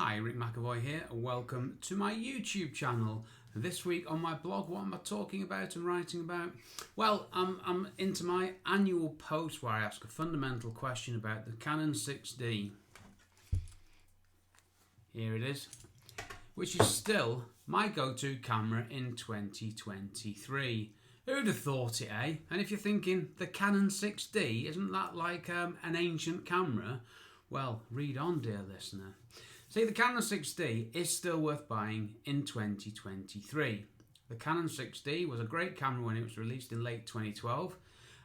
Hi, Rick McAvoy here, and welcome to my YouTube channel. This week on my blog, what am I talking about and writing about? Well, I'm into my annual post where I ask a fundamental question about the Canon 6D. Here it is, which is still my go-to camera in 2023. Who'd have thought it, eh? And if you're thinking, the Canon 6D, isn't that like an ancient camera? Well, read on, dear listener. See, the Canon 6D is still worth buying in 2023. The Canon 6D was a great camera when it was released in late 2012,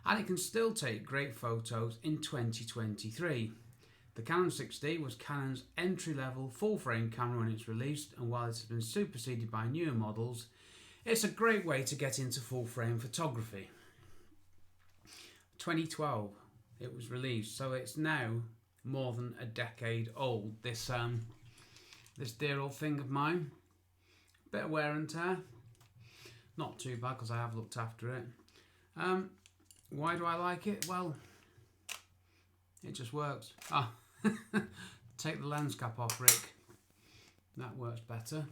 and it can still take great photos in 2023. The Canon 6D was Canon's entry-level full-frame camera when it was released, and while it has been superseded by newer models, it's a great way to get into full-frame photography. 2012 it was released, so it's now more than a decade old. This dear old thing of mine, bit of wear and tear, not too bad because I have looked after it. Why do I like it? Well, it just works. Take the lens cap off, Rick. That works better.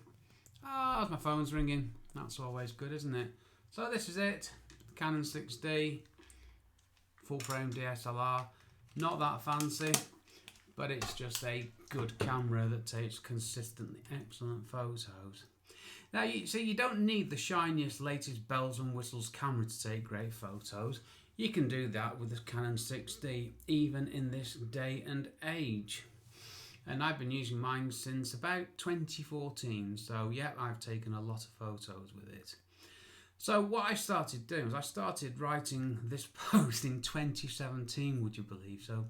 My phone's ringing. That's always good, isn't it? So this is it, Canon 6D, full frame DSLR. Not that fancy, but it's just a good camera that takes consistently excellent photos. Now, you don't need the shiniest, latest bells and whistles camera to take great photos. You can do that with the Canon 6D, even in this day and age. And I've been using mine since about 2014, so yeah, I've taken a lot of photos with it. So what I started doing was I started writing this post in 2017, would you believe? So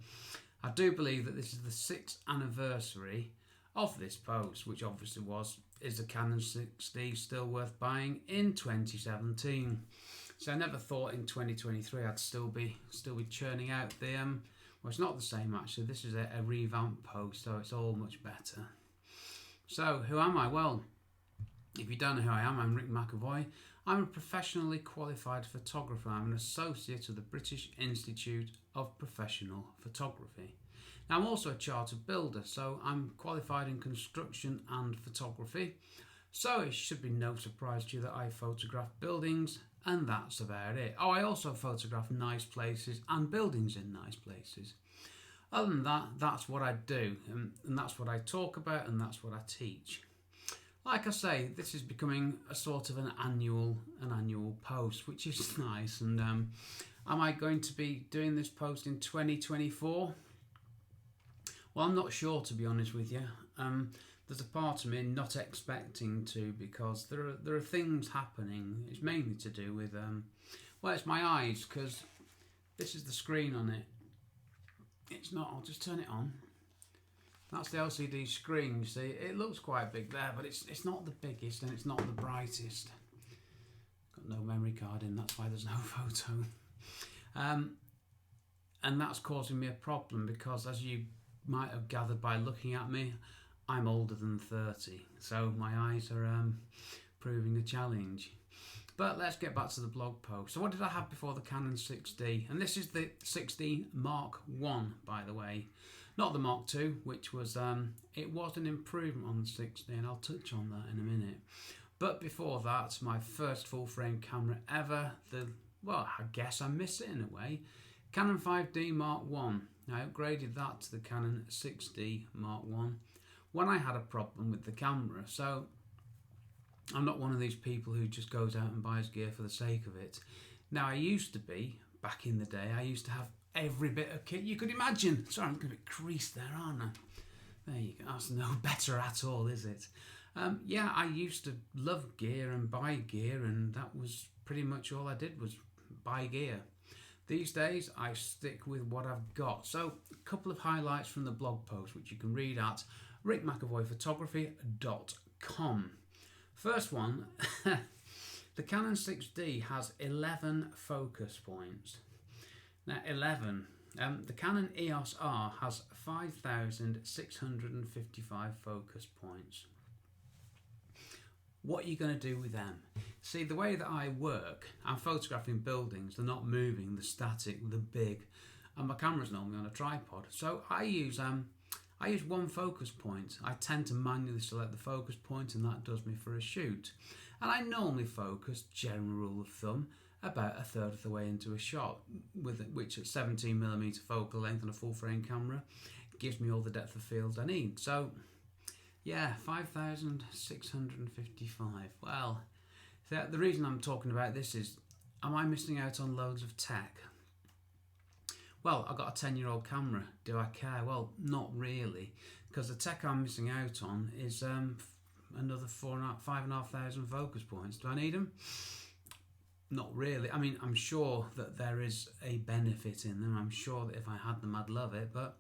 I do believe that this is the 6th anniversary of this post, which obviously is the Canon 6D still worth buying in 2017. So I never thought in 2023 I'd still be churning out the well, it's not the same actually. This is a revamped post, so it's all much better. So who am I? Well, if you don't know who I am, I'm Rick McAvoy. I'm a professionally qualified photographer. I'm an associate of the British Institute of Professional Photography. Now, I'm also a chartered builder, so I'm qualified in construction and photography. So it should be no surprise to you that I photograph buildings, and that's about it. I also photograph nice places and buildings in nice places. Other than that, that's what I do, and that's what I talk about, and that's what I teach. Like I say, this is becoming a sort of an annual post, which is nice. And am I going to be doing this post in 2024? Well, I'm not sure, to be honest with you. There's a part of me not expecting to, because there are things happening. It's mainly to do with well, it's my eyes, because this is the screen on it. It's not. I'll just turn it on. That's the LCD screen, you see. It looks quite big there, but it's not the biggest and it's not the brightest. Got no memory card in, that's why there's no photo. And that's causing me a problem because, as you might have gathered by looking at me, I'm older than 30. So my eyes are proving a challenge. But let's get back to the blog post. So what did I have before the Canon 6D? And this is the 6D Mark I, by the way. Not the Mark II, which was, it was an improvement on the 6D, and I'll touch on that in a minute. But before that, my first full-frame camera ever, I guess I miss it in a way, Canon 5D Mark I. I upgraded that to the Canon 6D Mark I when I had a problem with the camera. So I'm not one of these people who just goes out and buys gear for the sake of it. Now, I used to be, back in the day, I used to have every bit of kit you could imagine. Sorry, I'm a bit creased there, aren't I? There you go. That's no better at all, is it? Yeah, I used to love gear and buy gear, and that was pretty much all I did was buy gear. These days, I stick with what I've got. So, a couple of highlights from the blog post, which you can read at rickmcavoyphotography.com. First one, the Canon 6D has 11 focus points. Now, 11. The Canon EOS R has 5,655 focus points. What are you going to do with them? See, the way that I work, I'm photographing buildings. They're not moving, they're static, they're big. And my camera's normally on a tripod. So I use I use one focus point. I tend to manually select the focus point, and that does me for a shoot. And I normally focus, general rule of thumb, about a third of the way into a shot, which at 17mm focal length on a full frame camera gives me all the depth of field I need. So yeah, 5,655. Well, the reason I'm talking about this is, am I missing out on loads of tech? Well, I've got a 10-year-old camera. Do I care? Well, not really, because the tech I'm missing out on is another 5,500 focus points. Do I need them? Not really. I mean, I'm sure that there is a benefit in them. I'm sure that if I had them, I'd love it, but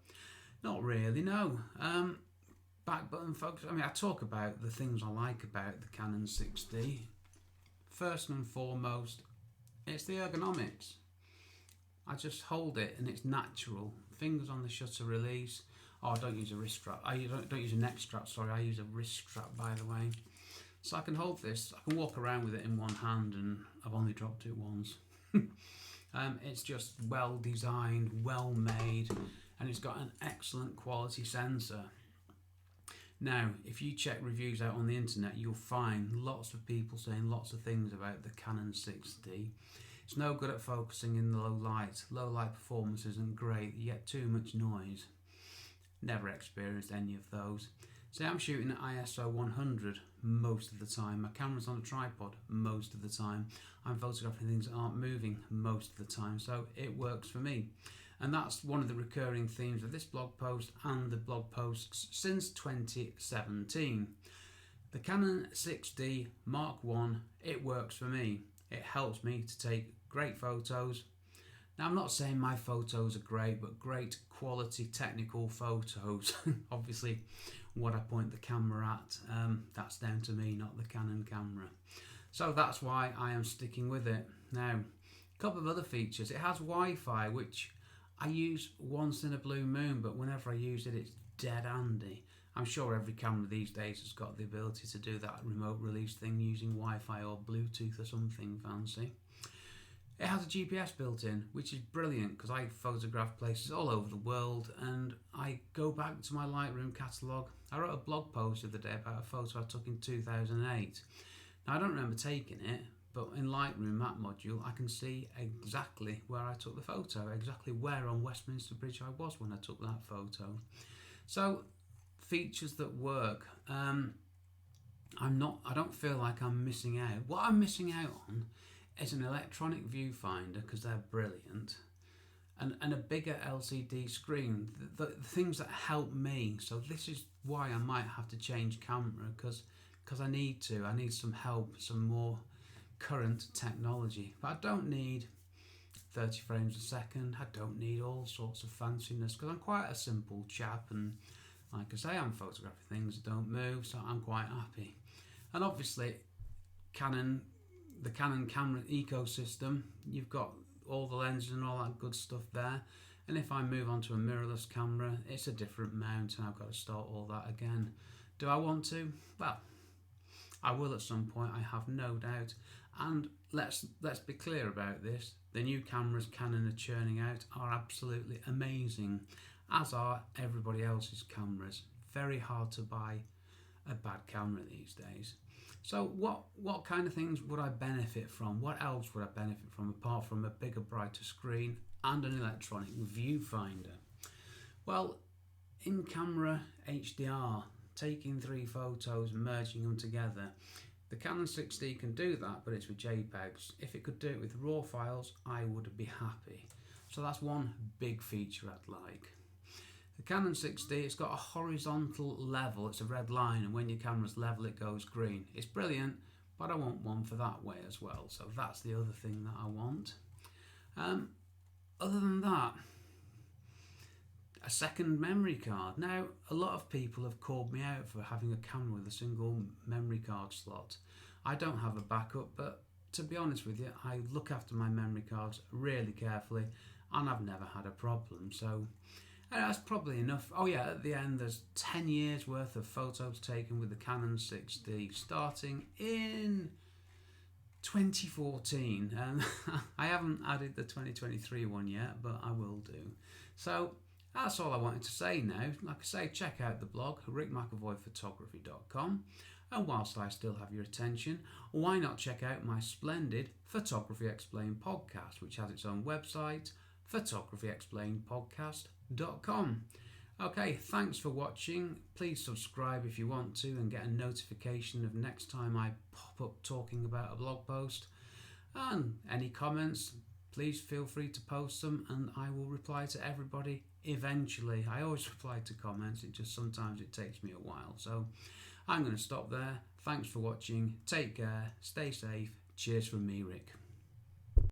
not really, no. Back button focus. I mean, I talk about the things I like about the Canon 6D. First and foremost, it's the ergonomics. I just hold it and it's natural. Fingers on the shutter release. Oh, I don't use a wrist strap. I don't use a neck strap, sorry. I use a wrist strap, by the way. So I can hold this. I can walk around with it in one hand, and I've only dropped it once. It's just well designed, well made, and it's got an excellent quality sensor. Now, if you check reviews out on the internet, you'll find lots of people saying lots of things about the Canon 6D. It's no good at focusing in the low light. Low light performance isn't great. You get too much noise. Never experienced any of those. See, I'm shooting at ISO 100 most of the time. My camera's on a tripod most of the time. I'm photographing things that aren't moving most of the time, so it works for me. And that's one of the recurring themes of this blog post and the blog posts since 2017. The Canon 6D Mark I, it works for me. It helps me to take great photos. Now, I'm not saying my photos are great, but great quality technical photos. Obviously, what I point the camera at, that's down to me, not the Canon camera. So that's why I am sticking with it. Now, a couple of other features. It has Wi-Fi, which I use once in a blue moon, but whenever I use it, it's dead handy. I'm sure every camera these days has got the ability to do that remote release thing using Wi-Fi or Bluetooth or something fancy. It has a GPS built in, which is brilliant because I photograph places all over the world, and I go back to my Lightroom catalogue. I wrote a blog post the other day about a photo I took in 2008. Now, I don't remember taking it, but in Lightroom, that module, I can see exactly where I took the photo, exactly where on Westminster Bridge I was when I took that photo. So, features that work. I don't feel like I'm missing out. What I'm missing out on is an electronic viewfinder, because they're brilliant, and a bigger LCD screen, the things that help me. So this is why I might have to change camera, because I need some help, some more current technology. But I don't need 30 frames a second. I don't need all sorts of fanciness, because I'm quite a simple chap, and like I say, I'm photographing things that don't move, so I'm quite happy. And obviously, the Canon camera ecosystem, you've got all the lenses and all that good stuff there. And if I move on to a mirrorless camera, it's a different mount and I've got to start all that again. Do I want to? Well, I will at some point, I have no doubt. And let's be clear about this. The new cameras Canon are churning out are absolutely amazing, as are everybody else's cameras. Very hard to buy a bad camera these days. So what kind of things would I benefit from? What else would I benefit from apart from a bigger, brighter screen and an electronic viewfinder? Well, in-camera HDR, taking 3 photos, merging them together. The Canon 6D can do that, but it's with JPEGs. If it could do it with RAW files, I would be happy. So that's one big feature I'd like. The Canon 6D, it's got a horizontal level, it's a red line, and when your camera's level it goes green. It's brilliant, but I want one for that way as well, so that's the other thing that I want. Other than that, a second memory card. Now, a lot of people have called me out for having a camera with a single memory card slot. I don't have a backup, but to be honest with you, I look after my memory cards really carefully, and I've never had a problem, so that's probably enough. Oh yeah, at the end there's 10 years worth of photos taken with the Canon 6D starting in 2014, and I haven't added the 2023 one yet, but I will do. So That's all I wanted to say now. Like I say, check out the blog, rickmcavoyphotography.com. And whilst I still have your attention, why not check out my splendid Photography Explained podcast, which has its own website, photographyexplainedpodcast.com. Okay, thanks for watching. Please subscribe if you want to and get a notification of next time I pop up talking about a blog post. And any comments, please feel free to post them and I will reply to everybody eventually. I always reply to comments, it just sometimes it takes me a while. So I'm going to stop there. Thanks for watching. Take care. Stay safe. Cheers from me, Rick.